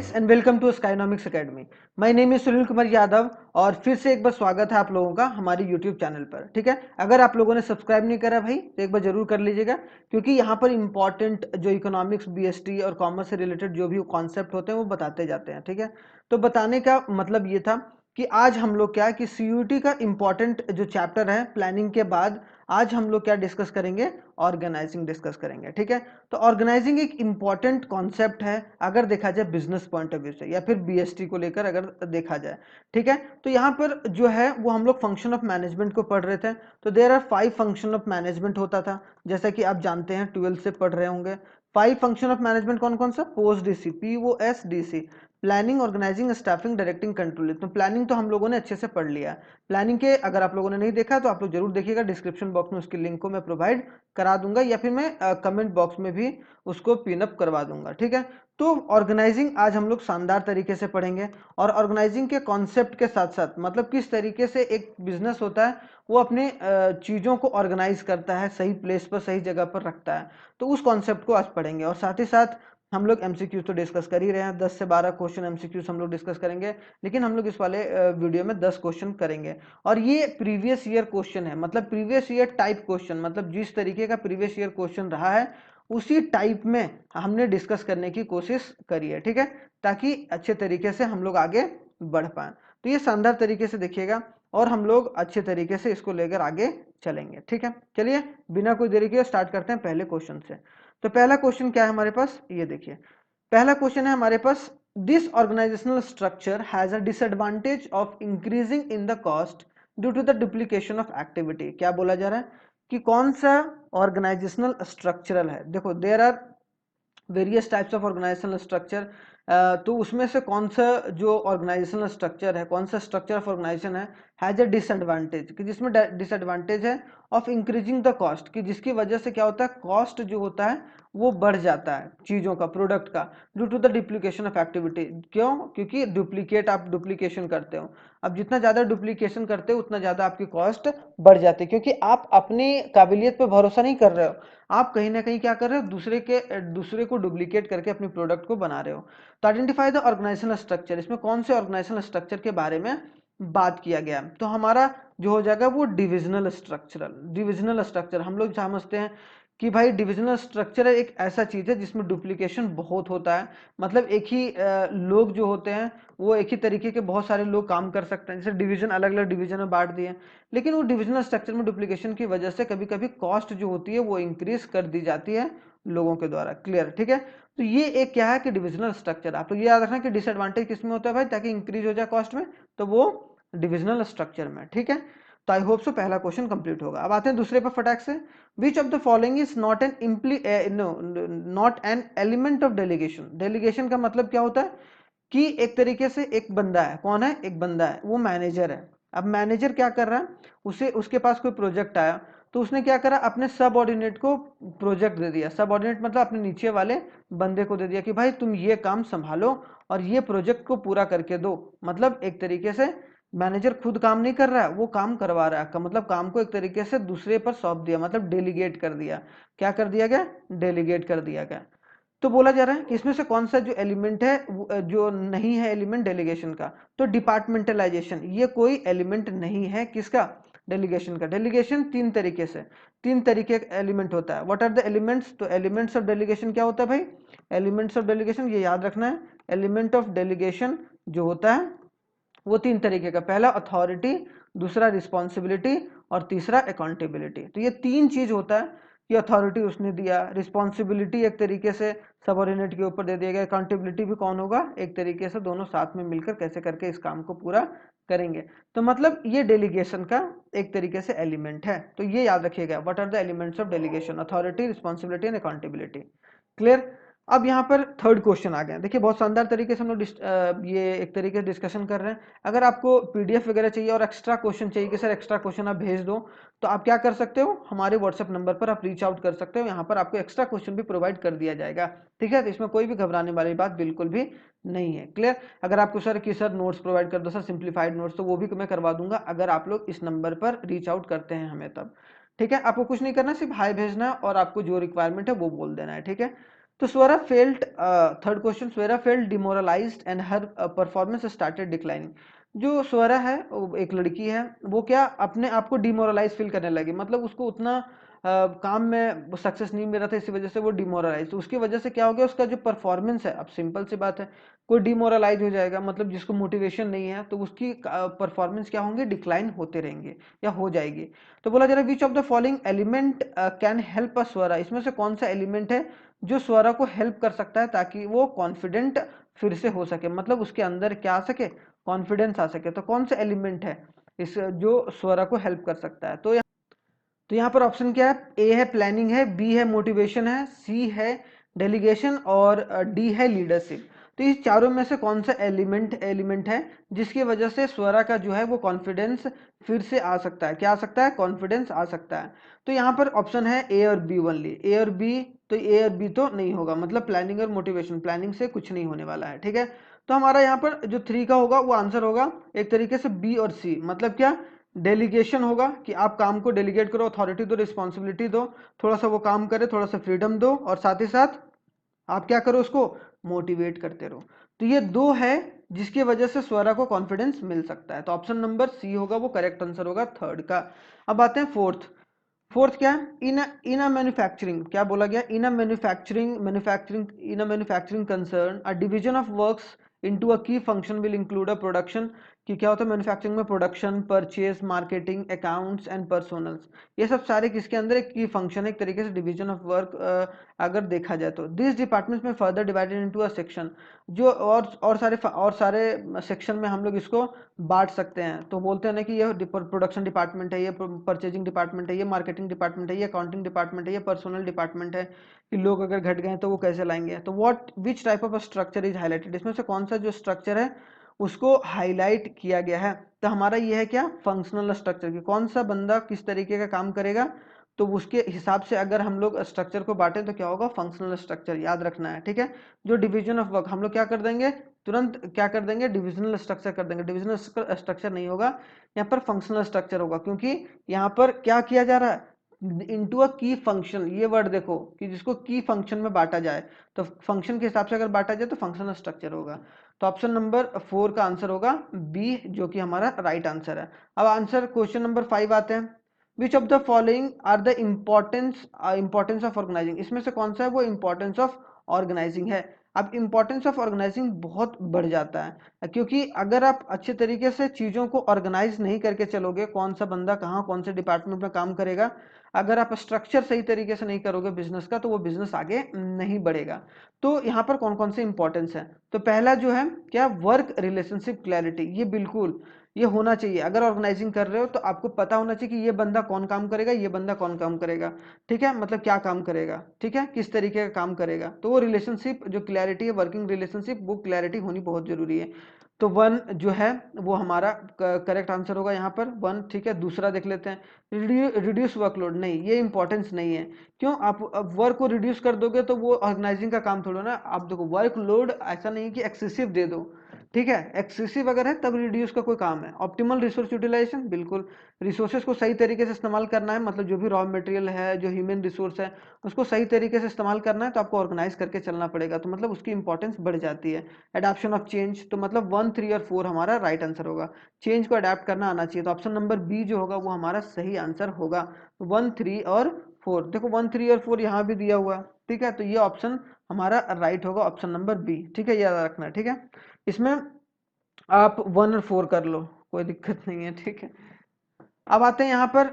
Guys and welcome to Skynomics academy. My name is Sunil Kumar Yadav और फिर से एक बार स्वागत है आप लोगों का हमारे यूट्यूब चैनल पर। ठीक है, अगर आप लोगों ने सब्सक्राइब नहीं करा भाई तो एक बार जरूर कर लीजिएगा, क्योंकि यहाँ पर इंपॉर्टेंट जो इकोनॉमिक्स, बीएसटी और कॉमर्स से रिलेटेड जो भी कॉन्सेप्ट होते हैं वो बताते जाते हैं। ठीक है, तो बताने का मतलब ये था कि आज हम लोग क्या है कि सीयूईटी का इंपॉर्टेंट जो चैप्टर है प्लानिंग के बाद आज हम लोग क्या डिस्कस करेंगे, ऑर्गेनाइजिंग डिस्कस करेंगे। ठीक है, तो ऑर्गेनाइजिंग एक इंपॉर्टेंट कॉन्सेप्ट है अगर देखा जाए बिजनेस पॉइंट ऑफ व्यू से या फिर बीएसटी को लेकर अगर देखा जाए। ठीक है, तो यहाँ पर जो है वो हम लोग फंक्शन ऑफ मैनेजमेंट को पढ़ रहे थे। तो there are 5 function of management होता था, जैसा कि आप जानते हैं 12 से पढ़ रहे होंगे। 5 फंक्शन ऑफ मैनेजमेंट कौन कौन सा? Post DC, POSDC, planning, organising, staffing, directing, controlling. तो प्लानिंग तो हम लोगों ने अच्छे से पढ़ लिया है। प्लानिंग के अगर आप लोगों ने नहीं देखा तो आप लोग जरूर देखिएगा, डिस्क्रिप्शन बॉक्स में उसकी लिंक को मैं प्रोवाइड करा दूंगा या फिर मैं कमेंट बॉक्स में भी उसको पिन अप करवा दूंगा। ठीक है, तो ऑर्गेनाइजिंग आज हम लोग शानदार तरीके से पढ़ेंगे और ऑर्गेनाइजिंग के कॉन्सेप्ट के साथ साथ मतलब किस तरीके से एक बिजनेस होता है वो अपने चीज़ों को ऑर्गेनाइज करता है, सही प्लेस पर सही जगह पर रखता है, तो उस कॉन्सेप्ट को आज पढ़ेंगे। और साथ ही साथ हम लोग एमसीक्यूज तो डिस्कस कर ही रहे हैं, 10 से 12 क्वेश्चन एमसीक्यूज हम लोग डिस्कस करेंगे, लेकिन हम लोग इस वाले वीडियो में 10 क्वेश्चन करेंगे। और ये प्रीवियस ईयर क्वेश्चन है, मतलब प्रीवियस ईयर टाइप क्वेश्चन, मतलब जिस तरीके का प्रीवियस ईयर क्वेश्चन रहा है उसी टाइप में हमने डिस्कस करने की कोशिश करी है। ठीक है, ताकि अच्छे तरीके से हम लोग आगे बढ़ पाए। तो ये शानदार तरीके से देखिएगा और हम लोग अच्छे तरीके से इसको लेकर आगे चलेंगे। ठीक है, चलिए बिना कोई देरी के स्टार्ट करते हैं पहले क्वेश्चन से। तो पहला क्वेश्चन क्या है हमारे पास, ये देखिए। पहला क्वेश्चन है हमारे पास, this organizational structure has a disadvantage of increasing in the cost due to the duplication of activity. क्या बोला जा रहा है कि कौन सा ऑर्गेनाइजेशनल स्ट्रक्चरल है? देखो there are various types of organisational structure, तो उसमें से कौन सा जो ऑर्गेनाइजेशनल स्ट्रक्चर है, कौन सा स्ट्रक्चर ऑफ ऑर्गेनाइजेशन है हैज अ डिसएडवांटेज, कि जिसमें डिसएडवांटेज है ऑफ इंक्रीजिंग द कॉस्ट, कि जिसकी वजह से क्या होता है, कॉस्ट जो होता है वो बढ़ जाता है चीज़ों का, प्रोडक्ट का, due to the duplication of activity. क्यों? क्योंकि डुप्लीकेट आप डुप्लीकेशन करते हो। अब जितना ज़्यादा डुप्लीकेशन करते हो उतना ज़्यादा आपकी कॉस्ट बढ़ जाती है, क्योंकि आप अपनी काबिलियत पर भरोसा नहीं कर रहे हो, आप कहीं ना कहीं क्या कर रहे हो, दूसरे को डुप्लीकेट करके अपनी प्रोडक्ट को बना रहे हो। तो आइडेंटिफाई द ऑर्गेनाइजेशनल स्ट्रक्चर, इसमें कौन से ऑर्गेनाइजेशनल स्ट्रक्चर के बारे में बात किया गया? तो हमारा जो हो जाएगा वो डिविजनल स्ट्रक्चरल। डिविजनल स्ट्रक्चर हम लोग समझते हैं कि भाई डिविजनल स्ट्रक्चर एक ऐसा चीज है जिसमें डुप्लीकेशन बहुत होता है, मतलब एक ही लोग जो होते हैं वो एक ही तरीके के बहुत सारे लोग काम कर सकते हैं, जैसे डिवीजन अलग अलग डिवीजन में बांट दिए, लेकिन वो डिविजनल स्ट्रक्चर में डुप्लीकेशन की वजह से कभी कभी कॉस्ट जो होती है वो इंक्रीज कर दी जाती है लोगों के द्वारा। क्लियर? ठीक है, तो ये एक क्या है कि डिविजनल स्ट्रक्चर। आप लोग ये याद रखना कि डिसएडवांटेज किसमें होता है भाई, ताकि इंक्रीज हो जाए कॉस्ट में, तो वो डिविजनल स्ट्रक्चर में। ठीक है, तो आई होप सो पहला क्वेश्चन कंप्लीट होगा। अब आते हैं दूसरे पर फटाक से। विच of the following is not an not an element of delegation. Delegation का मतलब क्या होता है कि एक तरीके से एक बंदा है, कौन है, एक बंदा है, वो मैनेजर है। अब मैनेजर क्या कर रहा है, उसे उसके पास कोई प्रोजेक्ट आया तो उसने क्या करा, अपने सब ऑर्डिनेट को प्रोजेक्ट दे दिया। सब ऑर्डिनेट मतलब अपने नीचे वाले बंदे को दे दिया कि भाई तुम ये काम संभालो और ये प्रोजेक्ट को पूरा करके दो। मतलब एक तरीके से मैनेजर खुद काम नहीं कर रहा है, वो काम करवा रहा है, मतलब काम को एक तरीके से दूसरे पर सौंप दिया, मतलब डेलीगेट कर दिया। क्या कर दिया गया? डेलीगेट कर दिया गया। तो बोला जा रहा है कि इसमें से कौन सा जो एलिमेंट है जो नहीं है एलिमेंट डेलीगेशन का, तो डिपार्टमेंटलाइजेशन, ये कोई एलिमेंट नहीं है किसका, डेलीगेशन का। डेलीगेशन तीन तरीके का एलिमेंट होता है। What are the elements? तो एलिमेंट्स ऑफ डेलीगेशन क्या होता है भाई, एलिमेंट्स ऑफ डेलीगेशन ये याद रखना है, एलिमेंट ऑफ डेलीगेशन जो होता है वो 3 तरीके का, पहला अथॉरिटी, दूसरा रिस्पॉन्सिबिलिटी और तीसरा अकाउंटेबिलिटी। तो ये 3 चीज होता है कि अथॉरिटी उसने दिया, रिस्पॉन्सिबिलिटी एक तरीके से सबऑर्डिनेट के ऊपर दे दिया गया, अकाउंटेबिलिटी भी कौन होगा, एक तरीके से दोनों साथ में मिलकर कैसे करके इस काम को पूरा करेंगे। तो मतलब ये डेलीगेशन का एक तरीके से एलिमेंट है। तो ये याद रखिएगा, what are the elements of delegation, authority, responsibility and accountability. Clear? अब यहाँ पर थर्ड क्वेश्चन आ गया। देखिए बहुत शानदार तरीके से हम लोग ये एक तरीके से डिस्कशन कर रहे हैं। अगर आपको पीडीएफ वगैरह चाहिए और एक्स्ट्रा क्वेश्चन चाहिए कि सर एक्स्ट्रा क्वेश्चन आप भेज दो, तो आप क्या कर सकते हो, हमारे व्हाट्सएप नंबर पर आप रीच आउट कर सकते हो, यहाँ पर आपको एक्स्ट्रा क्वेश्चन भी प्रोवाइड कर दिया जाएगा। ठीक है, तो इसमें कोई भी घबराने वाली बात बिल्कुल भी नहीं है। क्लियर? अगर आपको सर कि सर नोट्स प्रोवाइड कर दो सर, सिंप्लीफाइड नोट्स, तो वो भी मैं करवा दूंगा अगर आप लोग इस नंबर पर रीच आउट करते हैं हमें तब। ठीक है, आपको कुछ नहीं करना, सिर्फ हाई भेजना है और आपको जो रिक्वायरमेंट है वो बोल देना है। ठीक है, तो Swara felt, third question, Swara felt demoralized and her performance started declining. जो स्वरा है वो एक लड़की है, वो क्या अपने आप को डिमोरलाइज फील करने लगी, मतलब उसको उतना काम में सक्सेस नहीं मिल रहा था, इसी वजह से वो डिमोरलाइज, तो उसकी वजह से क्या हो गया, उसका जो परफॉर्मेंस है, अब सिंपल सी बात है, कोई डिमोरलाइज हो जाएगा, मतलब जिसको मोटिवेशन नहीं है तो उसकी परफॉर्मेंस क्या होंगे, डिक्लाइन होते रहेंगे या हो जाएगी। तो बोला जा रहा है which of the following element can help a Swara, इसमें से कौन सा एलिमेंट है जो स्वरा को हेल्प कर सकता है ताकि वो कॉन्फिडेंट फिर से हो सके, मतलब उसके अंदर क्या आ सके, कॉन्फिडेंस आ सके। तो कौन सा एलिमेंट है इस जो स्वरा को हेल्प कर सकता है? तो यहाँ पर ऑप्शन क्या है, ए है प्लानिंग है, बी है मोटिवेशन है, सी है डेलीगेशन और डी है लीडरशिप। तो इस चारों में से कौन सा एलिमेंट है जिसकी वजह से स्वरा का जो है वो कॉन्फिडेंस फिर से आ सकता है, क्या आ सकता है, कॉन्फिडेंस आ सकता है। तो यहाँ पर ऑप्शन है ए और बी ओनली, ए और बी, तो ए और बी तो नहीं होगा, मतलब प्लानिंग और मोटिवेशन, प्लानिंग से कुछ नहीं होने वाला है, ठीक है। तो हमारा यहाँ पर जो 3 का होगा वो आंसर होगा एक तरीके से बी और सी, मतलब क्या, डेलीगेशन होगा कि आप काम को डेलीगेट करो, अथॉरिटी दो, रिस्पॉन्सिबिलिटी दो, थोड़ा सा वो काम करे, थोड़ा सा फ्रीडम दो, और साथ ही साथ आप क्या करो, उसको मोटिवेट करते रहो। तो ये 2 है जिसकी वजह से स्वरा को कॉन्फिडेंस मिल सकता है। तो ऑप्शन नंबर सी होगा वो करेक्ट आंसर होगा थर्ड का। अब आते हैं फोर्थ। फोर्थ क्या है, इन अ मैन्युफैक्चरिंग, क्या बोला गया, in a manufacturing concern a division of works into a key function will include a production, कि क्या होता है मैन्युफैक्चरिंग में, production, purchase, marketing, accounts and personals, ये सब सारे किसके अंदर एक की फंक्शन है, एक तरीके से डिवीजन ऑफ वर्क अगर देखा जाए तो। दिस डिपार्टमेंट्स में further divided into a section, जो और सारे सेक्शन में हम लोग इसको बांट सकते हैं। तो बोलते हैं ना कि ये प्रोडक्शन डिपार्टमेंट है, ये परचेजिंग डिपार्टमेंट है, ये मार्केटिंग डिपार्टमेंट है, ये अकाउंटिंग डिपार्टमेंट है, ये पर्सनल डिपार्टमेंट है, कि लोग अगर घट गए तो वो कैसे लाएंगे। तो what which type of structure is highlighted, इसमें से कौन सा जो स्ट्रक्चर है उसको हाईलाइट किया गया है। तो हमारा ये है क्या, फंक्शनल स्ट्रक्चर, की कौन सा बंदा किस तरीके का काम करेगा, तो उसके हिसाब से अगर हम लोग स्ट्रक्चर को बांटें तो क्या होगा, फंक्शनल स्ट्रक्चर, याद रखना है, ठीक है। जो डिवीजन ऑफ वर्क हम लोग क्या कर देंगे, तुरंत क्या कर देंगे, डिविजनल स्ट्रक्चर कर देंगे, डिविजनल स्ट्रक्चर नहीं होगा यहाँ पर, फंक्शनल स्ट्रक्चर होगा, क्योंकि यहाँ पर क्या किया जा रहा है, इनटू अ की फंक्शन, ये वर्ड देखो कि जिसको की फंक्शन में बांटा जाए, तो फंक्शन के हिसाब से अगर बांटा जाए तो फंक्शनल स्ट्रक्चर होगा। तो ऑप्शन नंबर 4 का आंसर होगा बी, जो कि हमारा राइट आंसर है। अब आंसर क्वेश्चन नंबर 5 आते हैं। Which of the following are the importance of organising, इसमें से कौन सा है वो इंपॉर्टेंस ऑफ ऑर्गेनाइजिंग है। अब इंपॉर्टेंस ऑफ ऑर्गेनाइजिंग बहुत बढ़ जाता है, क्योंकि अगर आप अच्छे तरीके से चीज़ों को ऑर्गेनाइज नहीं करके चलोगे, कौन सा बंदा कहाँ कौन से डिपार्टमेंट में काम करेगा, अगर आप स्ट्रक्चर सही तरीके से नहीं करोगे बिजनेस का, तो वो बिजनेस आगे नहीं बढ़ेगा। तो यहाँ पर कौन कौन से इंपॉर्टेंस है, तो पहला जो है क्या, वर्क रिलेशनशिप क्लैरिटी, ये बिल्कुल ये होना चाहिए। अगर ऑर्गेनाइजिंग कर रहे हो तो आपको पता होना चाहिए कि ये बंदा कौन काम करेगा, ये बंदा कौन काम करेगा, ठीक है, मतलब क्या काम करेगा, ठीक है, किस तरीके का काम करेगा। तो वो रिलेशनशिप जो क्लैरिटी है, वर्किंग रिलेशनशिप, वो क्लैरिटी होनी बहुत जरूरी है। तो 1 जो है वो हमारा करेक्ट आंसर होगा यहाँ पर 1, ठीक है। दूसरा देख लेते हैं, रिड्यूस वर्कलोड, नहीं ये इंपॉर्टेंस नहीं है। क्यों, आप वर्क को रिड्यूस कर दोगे तो वो ऑर्गेनाइजिंग का काम थोड़ा ना, आप देखो वर्कलोड ऐसा नहीं कि एक्सेसिव दे दो, ठीक है, एक्सेसिव अगर है तब रिड्यूस का कोई काम है। ऑप्टिमल रिसोर्स यूटिलाइजेशन, बिल्कुल रिसोर्सेज को सही तरीके से इस्तेमाल करना है, मतलब जो भी रॉ मटेरियल है, जो ह्यूमन रिसोर्स है, उसको सही तरीके से इस्तेमाल करना है, तो आपको ऑर्गेनाइज करके चलना पड़ेगा, तो मतलब उसकी इंपॉर्टेंस बढ़ जाती है। एडाप्शन ऑफ चेंज, तो मतलब 1, 3 और 4 हमारा राइट आंसर होगा। चेंज को अडेप्ट करना आना चाहिए, तो ऑप्शन नंबर बी जो होगा वो हमारा सही आंसर होगा। 1, 3 और 4, देखो 1, 3 और 4 यहाँ भी दिया हुआ, ठीक है, तो ये ऑप्शन हमारा राइट होगा, ऑप्शन नंबर बी, ठीक है, याद रखना है, ठीक है। इसमें आप 1 और 4 कर लो, कोई दिक्कत नहीं है, ठीक है। अब आते हैं यहाँ पर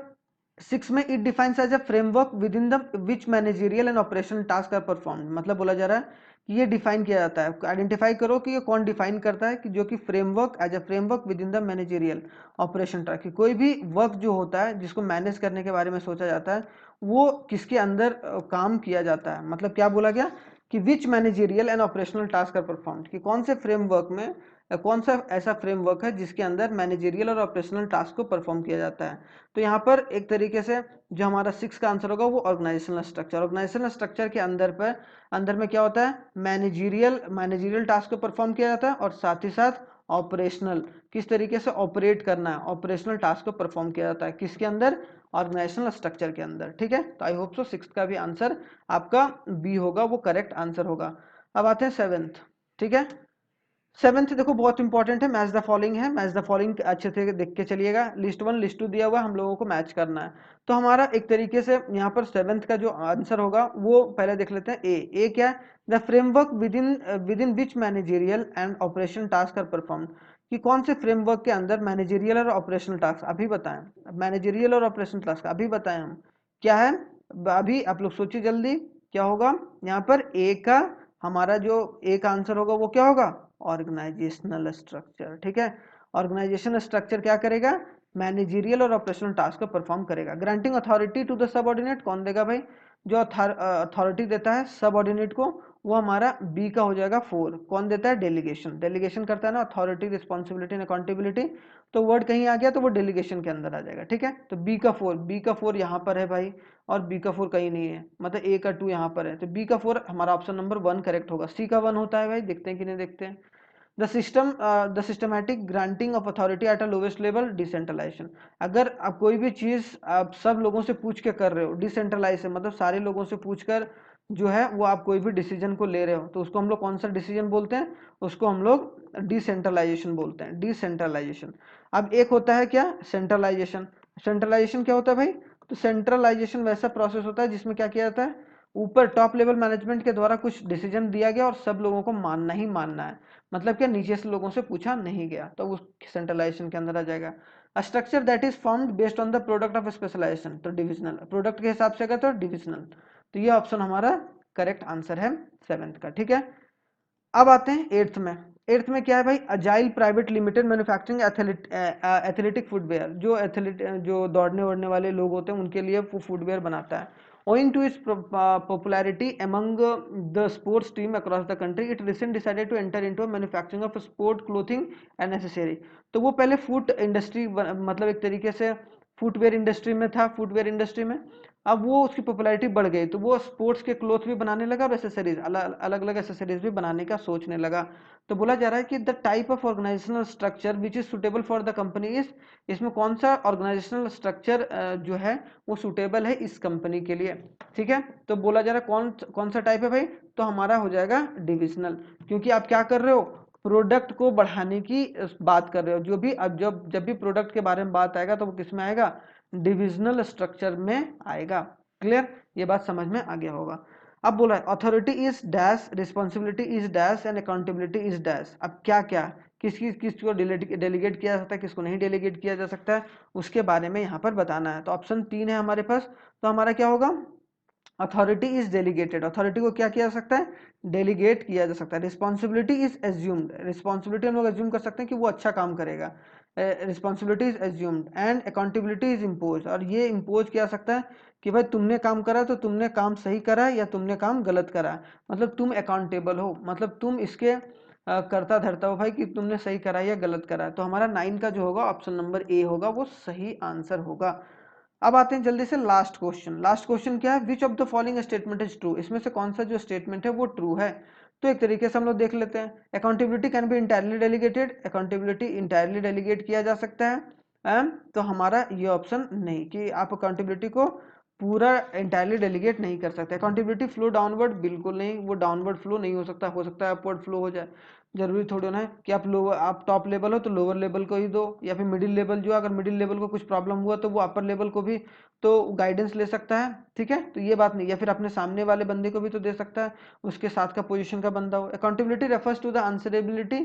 6 में, it defines as a framework within the which managerial and operational task are perform, मतलब बोला जा रहा है कि ये डिफाइन किया जाता है, आइडेंटिफाई करो कि ये कौन डिफाइन करता है, कि जो कि framework as a framework within the managerial operation task, कि कोई भी वर्क जो होता है जिसको मैनेज करने के बारे में सोचा जाता है, वो किसके अंदर काम किया जाता है, मतलब क्या बोला गया कि which managerial and operational task are perform, कि कौन से फ्रेमवर्क में कौन सा ऐसा फ्रेमवर्क है जिसके अंदर मैनेजरियल और ऑपरेशनल टास्क को परफॉर्म किया जाता है। तो यहाँ पर एक तरीके से जो हमारा 6 का आंसर होगा वो ऑर्गेनाइजेशनल स्ट्रक्चर, ऑर्गेनाइजेशनल स्ट्रक्चर के अंदर में क्या होता है, मैनेजरियल टास्क को परफॉर्म किया जाता है, और साथ ही साथ ऑपरेशनल, किस तरीके से ऑपरेट करना है, ऑपरेशनल टास्क को परफॉर्म किया जाता है किसके अंदर, ऑर्गेनाइजेशनल स्ट्रक्चर के अंदर। ठीक है, तो आई होप सो सिक्स का भी आंसर आपका बी होगा, वो करेक्ट आंसर होगा। अब आते हैं सेवेंथ। ठीक है, सेवेंथ देखो बहुत इंपॉर्टेंट है, मैच द फॉलोइंग है, मैच द फॉलोइंग अच्छे से देख के चलिएगा। लिस्ट वन लिस्ट टू दिया हुआ है, हम लोगों को मैच करना है। तो हमारा एक तरीके से यहाँ पर सेवेंथ का जो आंसर होगा वो पहले देख लेते हैं। ए क्या है, the framework within which managerial and operation task are perform, कि कौन से फ्रेमवर्क के अंदर मैनेजेरियल और ऑपरेशनल टास्क, अभी बताएं, मैनेजेरियल और ऑपरेशनल टास्क अभी बताएं हम क्या है, अभी आप लोग सोचिए जल्दी क्या होगा। यहाँ पर ए का हमारा जो ए का आंसर होगा वो क्या होगा, ऑर्गेनाइजेशनल स्ट्रक्चर। ठीक है, ऑर्गेनाइजेशनल स्ट्रक्चर क्या करेगा, मैनेजेरियल और ऑपरेशनल टास्क को परफॉर्म करेगा। Granting authority to the subordinate, कौन देगा भाई, जो अथॉरिटी देता है सबऑर्डिनेट को, वो हमारा बी का हो जाएगा 4। कौन देता है, डेलीगेशन, डेलीगेशन करता है ना, अथॉरिटी, रिस्पॉन्सिबिलिटी एंड अकाउंटेबिलिटी, तो वर्ड कहीं आ गया तो वो डेलीगेशन के अंदर आ जाएगा। ठीक है, तो बी का 4, बी का 4 यहाँ पर है भाई, और बी का 4 कहीं नहीं है, मतलब ए का 2 यहाँ पर है, तो बी का 4 हमारा ऑप्शन नंबर 1 करेक्ट होगा। सी का 1 होता है भाई, देखते हैं कि नहीं देखते हैं। The systematic granting of authority at a lowest level, decentralisation. अगर आप कोई भी चीज आप सब लोगों से पूछ के कर रहे हो, डिसेंट्रलाइज मतलब सारे लोगों से पूछकर जो है वो आप कोई भी डिसीजन को ले रहे हो, तो उसको हम लोग कौन सा डिसीजन बोलते हैं, उसको हम लोग डिसेंट्रलाइजेशन बोलते हैं, डिसेंट्रलाइजेशन। अब एक होता है क्या, सेंट्रलाइजेशन। सेंट्रलाइजेशन क्या होता है भाई, तो सेंट्रलाइजेशन वैसा प्रोसेस होता है जिसमें क्या किया जाता है, ऊपर टॉप लेवल मैनेजमेंट के द्वारा कुछ डिसीजन दिया गया और सब लोगों को मानना ही मानना है, मतलब क्या नीचे से लोगों से पूछा नहीं गया, तो उस सेंट्रलाइजेशन के अंदर आ जाएगा। Structure that is formed based on the product of specialisation, तो डिविजनल, प्रोडक्ट के हिसाब से अगर तो डिविजनल, तो ये ऑप्शन हमारा करेक्ट आंसर है सेवेंथ का। ठीक है, अब आते हैं एट्थ में। एट्थ में क्या है भाई, agile private limited manufacturing athletic footwear, जो एथलीट जो दौड़ने वोड़ने वाले लोग होते हैं उनके लिए वो फुटवेयर बनाता है। Owing to its popularity among the sports team across the country, it recently decided to enter into a manufacturing of sport clothing and accessory। तो वो पहले फूड इंडस्ट्री मतलब एक तरीके से फुटवेयर इंडस्ट्री में था, फुटवेयर इंडस्ट्री में, अब वो उसकी पॉपुलैरिटी बढ़ गई तो वो स्पोर्ट्स के क्लोथ भी बनाने लगा और एसेसरीज अलग अलग एसेसरीज भी बनाने का सोचने लगा। तो बोला जा रहा है कि the type of organisational structure which is suitable for the company is, इसमें कौन सा ऑर्गेनाइजेशनल स्ट्रक्चर जो है वो सुटेबल है इस कंपनी के लिए। ठीक है, तो बोला जा रहा है कौन कौन सा टाइप है भाई, तो हमारा हो जाएगा डिविजनल, क्योंकि आप क्या कर रहे हो, प्रोडक्ट को बढ़ाने की बात कर रहे हो, जो भी अब जब भी प्रोडक्ट के बारे में बात आएगा तो वो किस में आएगा, डिविजनल स्ट्रक्चर में आएगा। क्लियर, ये बात समझ में आ गया होगा। अब बोला है authority is dash, responsibility is dash and accountability is dash. अब क्या क्या किसको डेलीगेट किया जा सकता है, किसको नहीं डेलीगेट किया जा सकता है, उसके बारे में यहाँ पर बताना है। तो ऑप्शन 3 है हमारे पास, तो हमारा क्या होगा, अथॉरिटी इज डेलीगेटेड, अथॉरिटी को क्या किया जा सकता है, डेलीगेट किया जा सकता है। रिस्पॉन्सिबिलिटी इज एज्यूम्ड, रिस्पॉन्सिबिलिटी हम लोग एज्यूम कर सकते हैं कि वो अच्छा काम करेगा, responsibility is assumed. And accountability is impose, और ये इम्पोज किया जा सकता है कि भाई तुमने काम करा तो तुमने काम सही करा या तुमने काम गलत करा, मतलब तुम अकाउंटेबल हो, मतलब तुम इसके करता धरता हो भाई कि तुमने सही करा या गलत करा। तो हमारा 9 का जो होगा ऑप्शन नंबर ए होगा, वो सही आंसर होगा। अब आते हैं जल्दी से लास्ट क्वेश्चन। लास्ट क्वेश्चन क्या है, which of the following statement is true, इसमें से कौन सा जो स्टेटमेंट है वो ट्रू है। तो एक तरीके से हम लोग देख लेते हैं, accountability can be entirely delegated, accountability entirely delegate किया जा सकता है। तो हमारा ये ऑप्शन नहीं, कि आप अकाउंटेबिलिटी को पूरा इंटायरली डेलीगेट नहीं कर सकते। अकाउंटेबिलिटी फ्लो डाउनवर्ड, बिल्कुल नहीं, वो डाउनवर्ड फ्लो नहीं हो सकता है अपवर्ड फ्लो हो जाए। जरूरी थोड़ी होना है कि आप टॉप लेवल हो तो लोअर लेवल को ही दो, या फिर मिडिल लेवल जो अगर मिडिल लेवल को कुछ प्रॉब्लम हुआ तो वो अपर लेवल को भी तो गाइडेंस ले सकता है। ठीक है, तो ये बात नहीं, या फिर अपने सामने वाले बंदे को भी तो दे सकता है, उसके साथ का पोजीशन का बंदा हो। Accountability refers to the answerability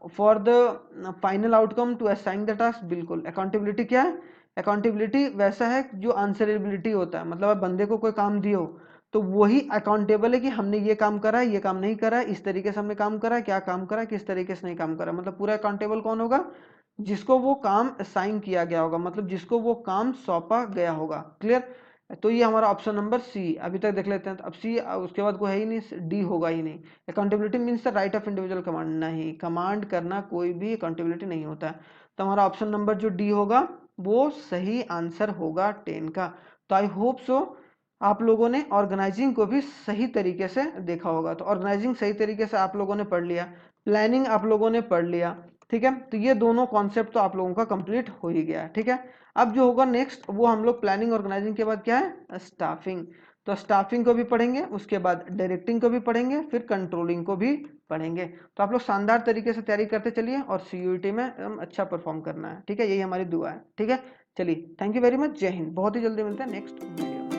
for the final outcome to assign the task, बिल्कुल अकाउंटेबिलिटी क्या है, अकाउंटेबिलिटी वैसा है जो आंसरेबिलिटी होता है, मतलब बंदे को कोई काम दियो तो वही अकाउंटेबल है कि हमने ये काम करा है, ये काम नहीं करा है, इस तरीके से हमने काम करा है, क्या काम करा है, किस तरीके से नहीं काम करा, मतलब पूरा अकाउंटेबल कौन होगा, जिसको वो काम असाइन किया गया होगा, मतलब जिसको वो काम सौंपा गया होगा। क्लियर, तो ये हमारा ऑप्शन नंबर सी अभी तक देख लेते हैं। तो अब सी उसके बाद कोई है ही नहीं, डी होगा ही नहीं। Accountability means the right of individual command, नहीं, कमांड करना कोई भी अकाउंटेबिलिटी नहीं होता है। तो हमारा ऑप्शन नंबर जो डी होगा वो सही आंसर होगा 10 का। तो आई होप सो आप लोगों ने ऑर्गेनाइजिंग को भी सही तरीके से देखा होगा। तो ऑर्गेनाइजिंग सही तरीके से आप लोगों ने पढ़ लिया, प्लानिंग आप लोगों ने पढ़ लिया, ठीक है। तो ये दोनों कॉन्सेप्ट तो आप लोगों का कंप्लीट हो ही गया है, ठीक है। अब जो होगा नेक्स्ट वो हम लोग प्लानिंग ऑर्गेनाइजिंग के बाद क्या है, स्टाफिंग। तो स्टाफिंग को भी पढ़ेंगे, उसके बाद डायरेक्टिंग को भी पढ़ेंगे, फिर कंट्रोलिंग को भी पढ़ेंगे। तो आप लोग शानदार तरीके से तैयारी करते चलिए और सीयूईटी में एकदम अच्छा परफॉर्म करना है, ठीक है। यही हमारी दुआ है, ठीक है। चलिए, थैंक यू वेरी मच, जय हिंद। बहुत ही जल्दी मिलते हैं नेक्स्ट वीडियो में।